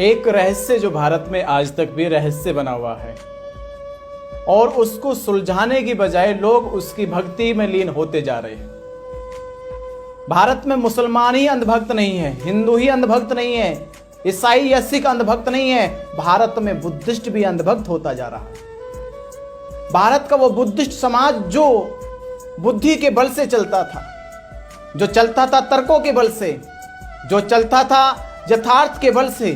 एक रहस्य जो भारत में आज तक भी रहस्य बना हुआ है और उसको सुलझाने की बजाय लोग उसकी भक्ति में लीन होते जा रहे हैं। भारत में मुसलमान ही अंधभक्त नहीं है, हिंदू ही अंधभक्त नहीं है, ईसाई या सिख अंधभक्त नहीं है, भारत में बुद्धिस्ट भी अंधभक्त होता जा रहा है। भारत का वो बुद्धिस्ट समाज जो बुद्धि के बल से चलता था, जो चलता था तर्कों के बल से, जो चलता था यथार्थ के बल से,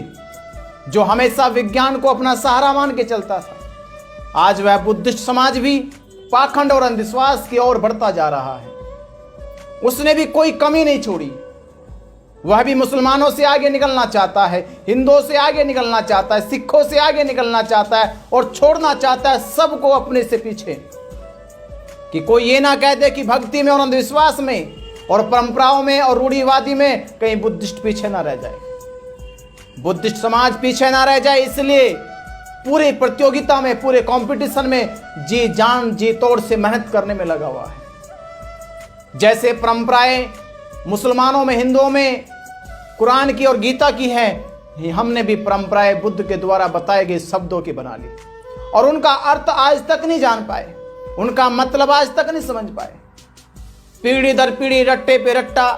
जो हमेशा विज्ञान को अपना सहारा मान के चलता था, आज वह बुद्धिस्ट समाज भी पाखंड और अंधविश्वास की ओर बढ़ता जा रहा है। उसने भी कोई कमी नहीं छोड़ी। वह भी मुसलमानों से आगे निकलना चाहता है, हिंदुओं से आगे निकलना चाहता है, सिखों से आगे निकलना चाहता है और छोड़ना चाहता है सबको अपने से पीछे, कि कोई ये ना कह दे कि भक्ति में और अंधविश्वास में और परंपराओं में और रूढ़िवादी में कहीं बुद्धिस्ट पीछे ना रह जाए, बुद्धिस्ट समाज पीछे ना रह जाए। इसलिए पूरी प्रतियोगिता में, पूरे कंपटीशन में जी जान जी तोड़ से मेहनत करने में लगा हुआ है। जैसे परंपराएं मुसलमानों में, हिंदुओं में कुरान की और गीता की है, हमने भी परंपराएं बुद्ध के द्वारा बताए गए शब्दों की बना ली और उनका अर्थ आज तक नहीं जान पाए, उनका मतलब आज तक नहीं समझ पाए। पीढ़ी दर पीढ़ी रट्टे पे रट्टा,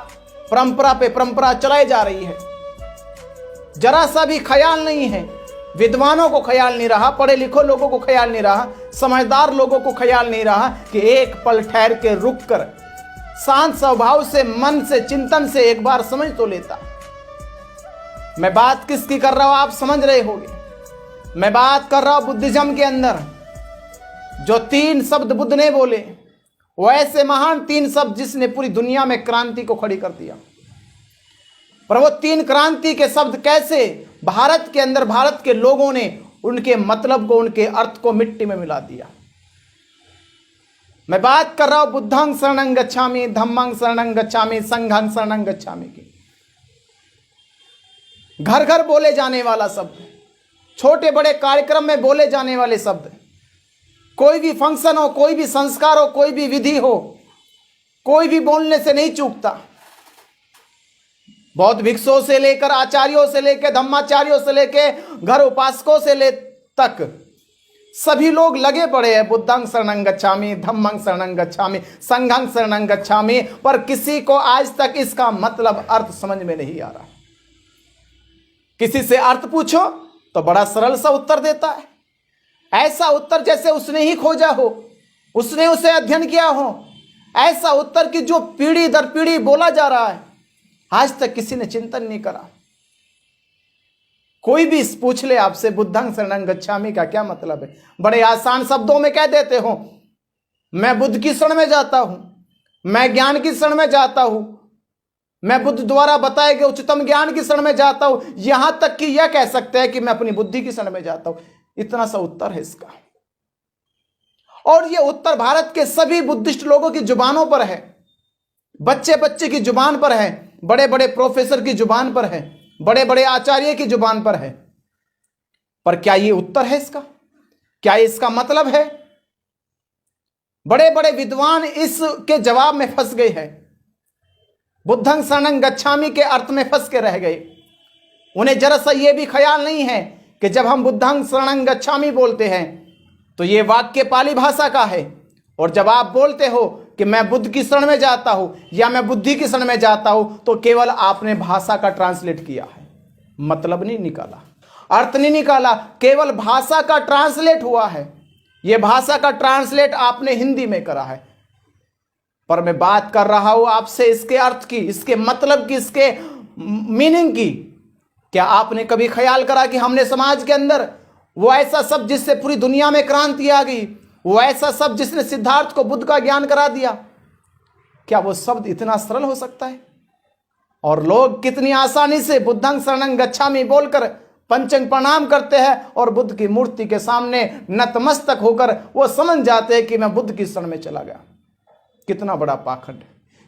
परंपरा पे परंपरा चलाई जा रही है। जरा सा भी ख्याल नहीं है, विद्वानों को ख्याल नहीं रहा, पढ़े लिखो लोगों को ख्याल नहीं रहा, समझदार लोगों को ख्याल नहीं रहा कि एक पल ठहर के रुक कर शांत स्वभाव से, मन से, चिंतन से एक बार समझ तो लेता। मैं बात किसकी कर रहा हूं आप समझ रहे होंगे। मैं बात कर रहा हूं बुद्धिज्म के अंदर जो 3 शब्द बुद्ध ने बोले, वो ऐसे महान 3 शब्द जिसने पूरी दुनिया में क्रांति को खड़ी कर दिया। पर वो 3 क्रांति के शब्द कैसे भारत के अंदर, भारत के लोगों ने उनके मतलब को, उनके अर्थ को मिट्टी में मिला दिया। मैं बात कर रहा हूं बुद्धं शरणं गच्छामि, धम्मं शरणं गच्छामि, संघं शरणं गच्छामि की। घर घर बोले जाने वाला शब्द, छोटे बड़े कार्यक्रम में बोले जाने वाले शब्द, कोई भी फंक्शन हो, कोई भी संस्कार हो, कोई भी विधि हो, कोई भी बोलने से नहीं चूकता। बौद्ध भिक्षुओं से लेकर, आचार्यों से लेकर, धम्माचार्यों से लेकर, घर उपासकों से ले तक सभी लोग लगे पड़े हैं बुद्धं शरणं गच्छामि, धम्मं शरणं गच्छामि, संघं शरणं गच्छामि, पर किसी को आज तक इसका मतलब अर्थ समझ में नहीं आ रहा। किसी से अर्थ पूछो तो बड़ा सरल सा उत्तर देता है, ऐसा उत्तर जैसे उसने ही खोजा हो, उसने उसे अध्ययन किया हो, ऐसा उत्तर कि जो पीढ़ी दर पीढ़ी बोला जा रहा है, आज तक किसी ने चिंतन नहीं करा। कोई भी पूछ ले आपसे बुद्धं शरणं गच्छामि का क्या मतलब है, बड़े आसान शब्दों में कह देते हो, मैं बुद्ध की शरण में जाता हूं, मैं ज्ञान की शरण में जाता हूं, मैं बुद्ध द्वारा बताए गए उच्चतम ज्ञान की शरण में जाता हूं, यहां तक कि यह कह सकते हैं कि मैं अपनी बुद्धि की शरण में जाता हूं। इतना सा उत्तर है इसका। और यह उत्तर भारत के सभी बुद्धिस्ट लोगों की जुबानों पर है, बच्चे बच्चे की जुबान पर है, बड़े बड़े प्रोफेसर की जुबान पर है, बड़े बड़े आचार्य की जुबान पर है। पर क्या यह उत्तर है इसका? क्या इसका मतलब है? बड़े बड़े विद्वान इसके जवाब में फंस गए हैं, बुद्धं शरणं गच्छामि के अर्थ में फंस के रह गए। उन्हें जरा सा यह भी ख्याल नहीं है कि जब हम बुद्धं शरणं गच्छामि बोलते हैं तो यह वाक्य पाली भाषा का है, और जब आप बोलते हो कि मैं बुद्ध की शरण में जाता हूं या मैं बुद्धि की शरण में जाता हूं, तो केवल आपने भाषा का ट्रांसलेट किया है, मतलब नहीं निकाला, अर्थ नहीं निकाला, केवल भाषा का ट्रांसलेट हुआ है। यह भाषा का ट्रांसलेट आपने हिंदी में करा है। पर मैं बात कर रहा हूं आपसे इसके अर्थ की, इसके मतलब की, इसके मीनिंग की। क्या आपने कभी ख्याल करा कि हमने समाज के अंदर वो ऐसा शब्द जिससे पूरी दुनिया में क्रांति आ गई, वो ऐसा शब्द जिसने सिद्धार्थ को बुद्ध का ज्ञान करा दिया, क्या वो शब्द इतना सरल हो सकता है? और लोग कितनी आसानी से बुद्धं शरणं गच्छामि बोलकर पंचंग प्रणाम करते हैं और बुद्ध की मूर्ति के सामने नतमस्तक होकर वो समझ जाते हैं कि मैं बुद्ध की शरण में चला गया। कितना बड़ा पाखंड,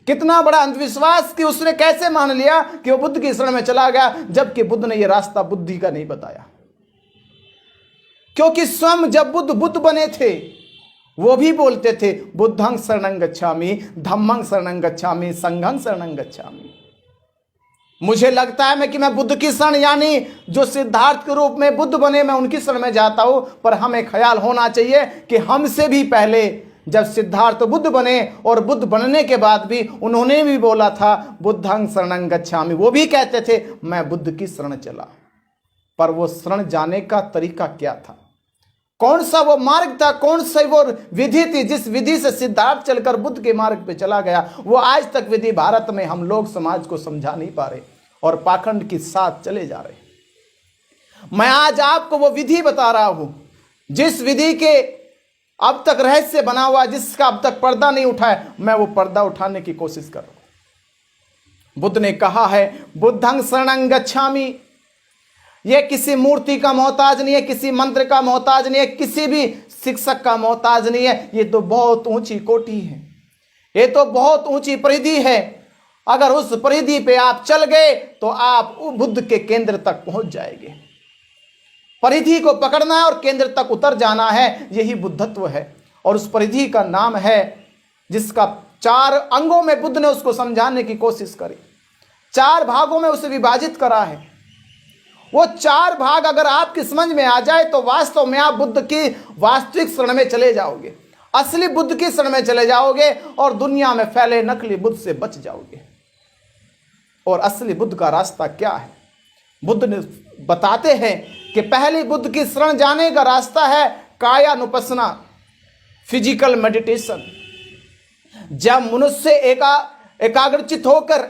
कितना बड़ा अंधविश्वास कि उसने कैसे मान लिया कि वो बुद्ध की शरण में चला गया, जबकि बुद्ध ने यह रास्ता बुद्धि का नहीं बताया। क्योंकि स्वयं जब बुद्ध बने थे वो भी बोलते थे बुद्धं शरणं गच्छामि, धम्मं शरणं गच्छामि, संघं शरणं गच्छामि। मुझे लगता है कि मैं बुद्ध की शरण यानी जो सिद्धार्थ के रूप में बुद्ध बने, मैं उनकी शरण में जाता हूं। पर हमें ख्याल होना चाहिए कि हमसे भी पहले जब सिद्धार्थ बुद्ध बने और बुद्ध बनने के बाद भी उन्होंने भी बोला था बुद्धं शरणं गच्छामि, वो भी कहते थे मैं बुद्ध की शरण चला। पर वो शरण जाने का तरीका क्या था, कौन सा वो मार्ग था, कौन सा वो विधि थी जिस विधि से सिद्धार्थ चलकर बुद्ध के मार्ग पे चला गया, वो आज तक विधि भारत में हम लोग समाज को समझा नहीं पा रहे और पाखंड के साथ चले जा रहे। मैं आज आपको वो विधि बता रहा हूं जिस विधि के अब तक रहस्य बना हुआ, जिसका अब तक पर्दा नहीं उठा है, मैं वो पर्दा उठाने की कोशिश कर रहा हूं। बुद्ध ने कहा है बुद्धं शरणं गच्छामि, यह किसी मूर्ति का मोहताज नहीं है, किसी मंत्र का मोहताज नहीं है, किसी भी शिक्षक का मोहताज नहीं है। ये तो बहुत ऊंची कोटि है, ये तो बहुत ऊंची परिधि है। अगर उस परिधि पे आप चल गए तो आप बुद्ध के केंद्र तक पहुंच जाएंगे। परिधि को पकड़ना है और केंद्र तक उतर जाना है, यही बुद्धत्व है। और उस परिधि का नाम है जिसका 4 अंगों में बुद्ध ने उसको समझाने की कोशिश करी, 4 भागों में उसे विभाजित करा है। वो 4 भाग अगर आपकी समझ में आ जाए तो वास्तव में आप बुद्ध की वास्तविक शरण में चले जाओगे, असली बुद्ध की शरण में चले जाओगे और दुनिया में फैले नकली बुद्ध से बच जाओगे। और असली बुद्ध का रास्ता क्या है, बुद्ध ने बताते हैं कि पहली बुद्ध की शरण जाने का रास्ता है कायानुपसना, फिजिकल मेडिटेशन। जब मनुष्य एकाग्रचित होकर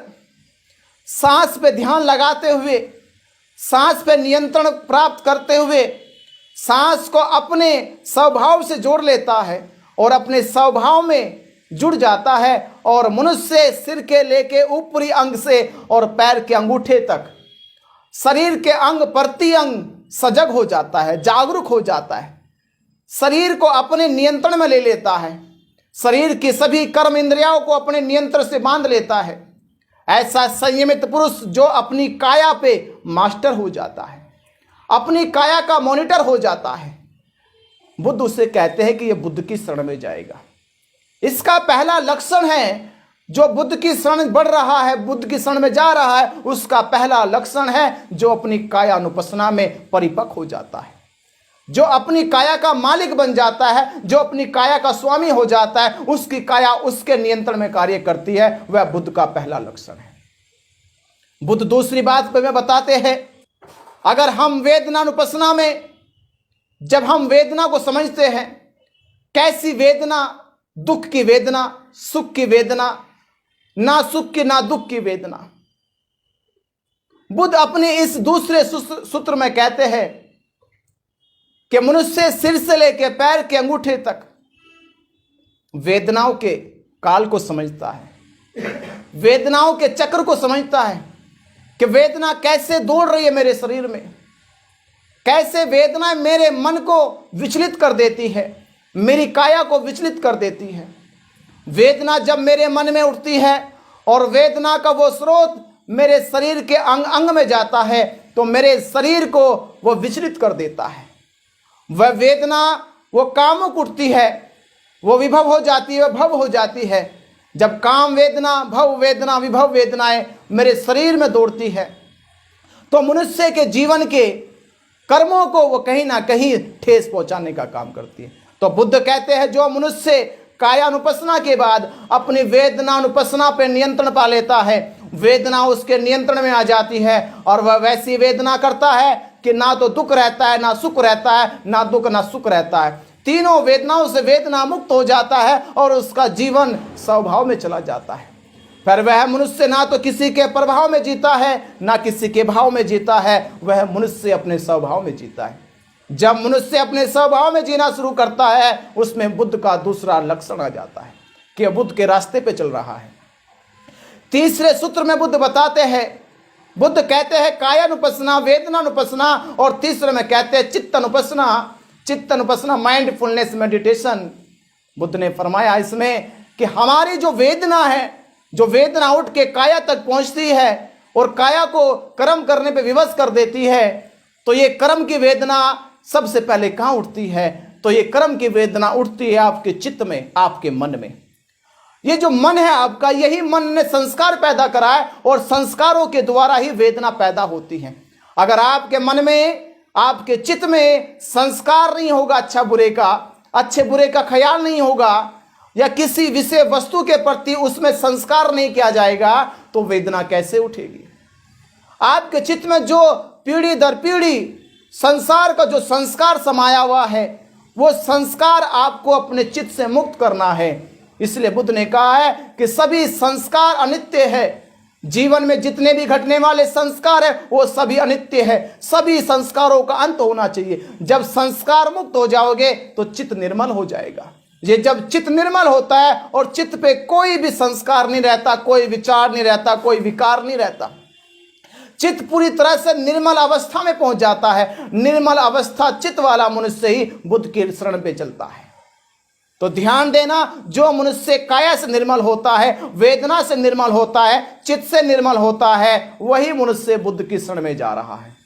सांस पे ध्यान लगाते हुए, सांस पे नियंत्रण प्राप्त करते हुए सांस को अपने स्वभाव से जोड़ लेता है और अपने स्वभाव में जुड़ जाता है और मनुष्य सिर के लेके ऊपरी अंग से और पैर के अंगूठे तक शरीर के अंग प्रति अंग सजग हो जाता है, जागरूक हो जाता है, शरीर को अपने नियंत्रण में ले लेता है, शरीर की सभी कर्म इंद्रियों को अपने नियंत्रण से बांध लेता है। ऐसा संयमित पुरुष जो अपनी काया पे मास्टर हो जाता है, अपनी काया का मॉनिटर हो जाता है, बुद्ध उसे कहते हैं कि यह बुद्ध की शरण में जाएगा। इसका पहला लक्षण है, जो बुद्ध की शरण बढ़ रहा है, बुद्ध की शरण में जा रहा है, उसका पहला लक्षण है जो अपनी कायानुपसना में परिपक्व हो जाता है, जो अपनी काया का मालिक बन जाता है, जो अपनी काया का स्वामी हो जाता है, उसकी काया उसके नियंत्रण में कार्य करती है, वह बुद्ध का पहला लक्षण है। बुद्ध दूसरी बात पे में बताते हैं, अगर हम वेदनानुपसना में जब हम वेदना को समझते हैं, कैसी वेदना, दुख की वेदना, सुख की वेदना, ना सुख की ना दुख की वेदना, बुद्ध अपने इस दूसरे सूत्र में कहते हैं कि मनुष्य सिर से लेकर पैर के अंगूठे तक वेदनाओं के काल को समझता है, वेदनाओं के चक्र को समझता है कि वेदना कैसे दौड़ रही है मेरे शरीर में, कैसे वेदना मेरे मन को विचलित कर देती है, मेरी काया को विचलित कर देती है। वेदना जब मेरे मन में उठती है और वेदना का वो स्रोत मेरे शरीर के अंग अंग में जाता है तो मेरे शरीर को वो विचलित कर देता है। वह वेदना वो कामुक उठती है, वो विभव हो जाती है, वह भव हो जाती है। जब काम वेदना, भव वेदना, विभव वेदनाएं मेरे शरीर में दौड़ती है तो मनुष्य के जीवन के कर्मों को वो कहीं ना कहीं ठेस पहुंचाने का काम करती है। तो बुद्ध कहते हैं जो मनुष्य कायानुपसना के बाद अपनी वेदनानुपसना पर नियंत्रण पा लेता है, वेदना उसके नियंत्रण में आ जाती है और वह वैसी वेदना करता है कि ना तो दुख रहता है, ना सुख रहता है, ना दुख ना सुख रहता है, तीनों वेदनाओं से वेदना मुक्त हो जाता है और उसका जीवन स्वभाव में चला जाता है। फिर वह मनुष्य ना तो किसी के प्रभाव में जीता है, ना किसी के भाव में जीता है, वह मनुष्य अपने स्वभाव में जीता है। जब मनुष्य अपने स्वभाव में जीना शुरू करता है, उसमें बुद्ध का दूसरा लक्षण आ जाता है कि बुद्ध के रास्ते पे चल रहा है। तीसरे सूत्र में बुद्ध बताते हैं, बुद्ध कहते हैं कायानुपसना, वेदनानुपसना, और तीसरे में कहते हैं चित्तानुपसना। चित्तानुपसना माइंडफुलनेस मेडिटेशन। बुद्ध ने फरमाया इसमें कि हमारी जो वेदना है, जो वेदना उठ के काया तक पहुंचती है और काया को कर्म करने पे विवश कर देती है, तो ये कर्म की वेदना सबसे पहले कहाँ उठती है? तो ये कर्म की वेदना उठती है आपके चित्त में, आपके मन में। ये जो मन है आपका, यही मन ने संस्कार पैदा करा है और संस्कारों के द्वारा ही वेदना पैदा होती है। अगर आपके मन में, आपके चित्त में संस्कार नहीं होगा अच्छा बुरे का, अच्छे बुरे का ख्याल नहीं होगा, या किसी विषय वस्तु के प्रति उसमें संस्कार नहीं किया जाएगा, तो वेदना कैसे उठेगी। आपके चित्त में जो पीढ़ी दर पीढ़ी संसार का जो संस्कार समाया हुआ है, वो संस्कार आपको अपने चित्त से मुक्त करना है। इसलिए बुद्ध ने कहा है कि सभी संस्कार अनित्य है। जीवन में जितने भी घटने वाले संस्कार है वो सभी अनित्य है। सभी संस्कारों का अंत होना चाहिए। जब संस्कार मुक्त हो जाओगे तो चित्त निर्मल हो जाएगा। ये जब चित्त निर्मल होता है और चित्त पे कोई भी संस्कार नहीं रहता, कोई विचार नहीं रहता, कोई विकार नहीं रहता, चित्त पूरी तरह से निर्मल अवस्था में पहुंच जाता है। निर्मल अवस्था चित्त वाला मनुष्य ही बुद्ध के शरण पे चलता है। तो ध्यान देना, जो मनुष्य काया से निर्मल होता है, वेदना से निर्मल होता है, चित्त से निर्मल होता है, वही मनुष्य बुद्ध की शरण में जा रहा है।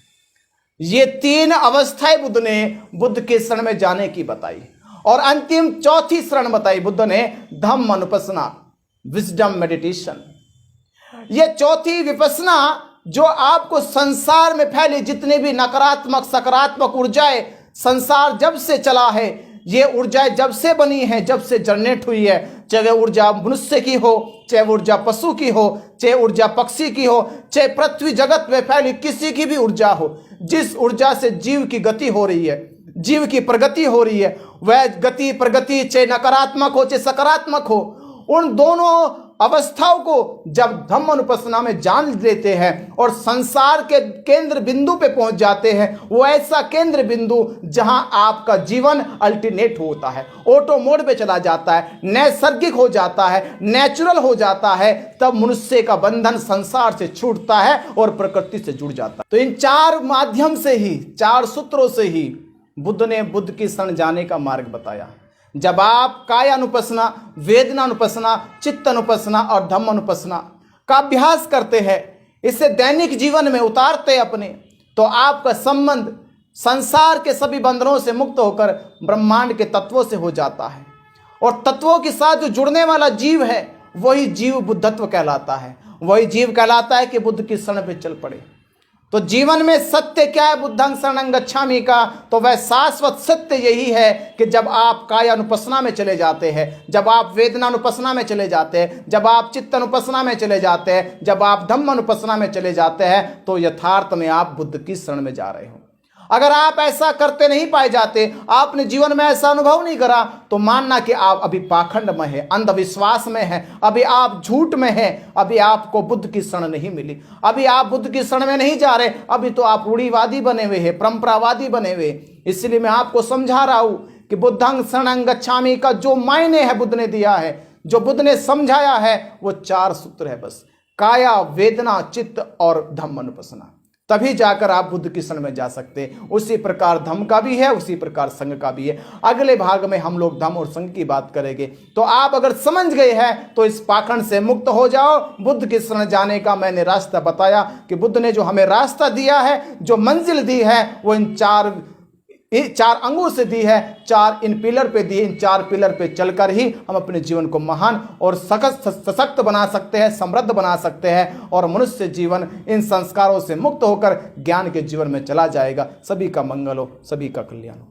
ये तीन अवस्थाएं बुद्ध ने बुद्ध के शरण में जाने की बताई। और अंतिम चौथी शरण बताई बुद्ध ने, धम्म अनुपसना, विजडम मेडिटेशन। ये चौथी विपसना जो आपको संसार में फैली जितने भी नकारात्मक सकारात्मक ऊर्जाएं, संसार जब से चला है, ये ऊर्जाएं जब से बनी है, जब से जनरेट हुई है, चाहे ऊर्जा मनुष्य की हो, चाहे ऊर्जा पशु की हो, चाहे ऊर्जा पक्षी की हो, चाहे पृथ्वी जगत में फैली किसी की भी ऊर्जा हो, जिस ऊर्जा से जीव की गति हो रही है, जीव की प्रगति हो रही है, वह गति प्रगति चाहे नकारात्मक हो चाहे सकारात्मक हो, उन दोनों अवस्थाओं को जब धम्म अनुपसना में जान लेते हैं और संसार के केंद्र बिंदु पे पहुंच जाते हैं, वो ऐसा केंद्र बिंदु जहां आपका जीवन अल्टरनेट होता है, ऑटो मोड पे चला जाता है, नैसर्गिक हो जाता है, नेचुरल हो जाता है, तब मनुष्य का बंधन संसार से छूटता है और प्रकृति से जुड़ जाता है। तो इन चार माध्यम से ही, चार सूत्रों से ही बुद्ध ने बुद्ध की शरण जाने का मार्ग बताया। जब आप काय अनुपसना, वेदना अनुपसना, चित्त अनुपसना और धम्म अनुपसना का अभ्यास करते हैं, इसे दैनिक जीवन में उतारते अपने, तो आपका संबंध संसार के सभी बंधनों से मुक्त होकर ब्रह्मांड के तत्वों से हो जाता है। और तत्वों के साथ जो जुड़ने वाला जीव है, वही जीव बुद्धत्व कहलाता है। वही जीव कहलाता है कि बुद्ध की शरण पे चल पड़े। तो जीवन में सत्य क्या है बुद्धं शरणं गच्छामि का, तो वह शाश्वत सत्य यही है कि जब आप काय अनुपसना में चले जाते हैं, जब आप वेदना अनुपसना में चले जाते हैं, जब आप चित्त अनुपसना में चले जाते हैं, जब आप धम्म अनुपसना में चले जाते हैं, तो यथार्थ में आप बुद्ध की शरण में जा रहे हो। अगर आप ऐसा करते नहीं पाए जाते, आपने जीवन में ऐसा अनुभव नहीं करा, तो मानना कि आप अभी पाखंड में है, अंधविश्वास में है, अभी आप झूठ में है, अभी आपको बुद्ध की शरण नहीं मिली, अभी आप बुद्ध की शरण में नहीं जा रहे, अभी तो आप रूढ़िवादी बने हुए हैं, परंपरावादी बने हुए। इसलिए मैं आपको समझा रहा हूं कि बुद्धं शरणं गच्छामि का जो मायने है बुद्ध ने दिया है, जो बुद्ध ने समझाया है, वो चार सूत्र है बस, काया, वेदना, चित्त और धम्म अनुपसना। तभी जाकर आप बुद्ध की शरण में जा सकते हैं। उसी प्रकार धम्म का भी है, उसी प्रकार संघ का भी है। अगले भाग में हम लोग धम्म और संघ की बात करेंगे। तो आप अगर समझ गए हैं तो इस पाखंड से मुक्त हो जाओ। बुद्ध की शरण जाने का मैंने रास्ता बताया कि बुद्ध ने जो हमें रास्ता दिया है, जो मंजिल दी है, वो इन चार अंगों से दी है, चार इन पिलर पे दी है। इन चार पिलर पे चलकर ही हम अपने जीवन को महान और सशक्त बना सकते हैं, समृद्ध बना सकते हैं, और मनुष्य जीवन इन संस्कारों से मुक्त होकर ज्ञान के जीवन में चला जाएगा। सभी का मंगल हो, सभी का कल्याण हो।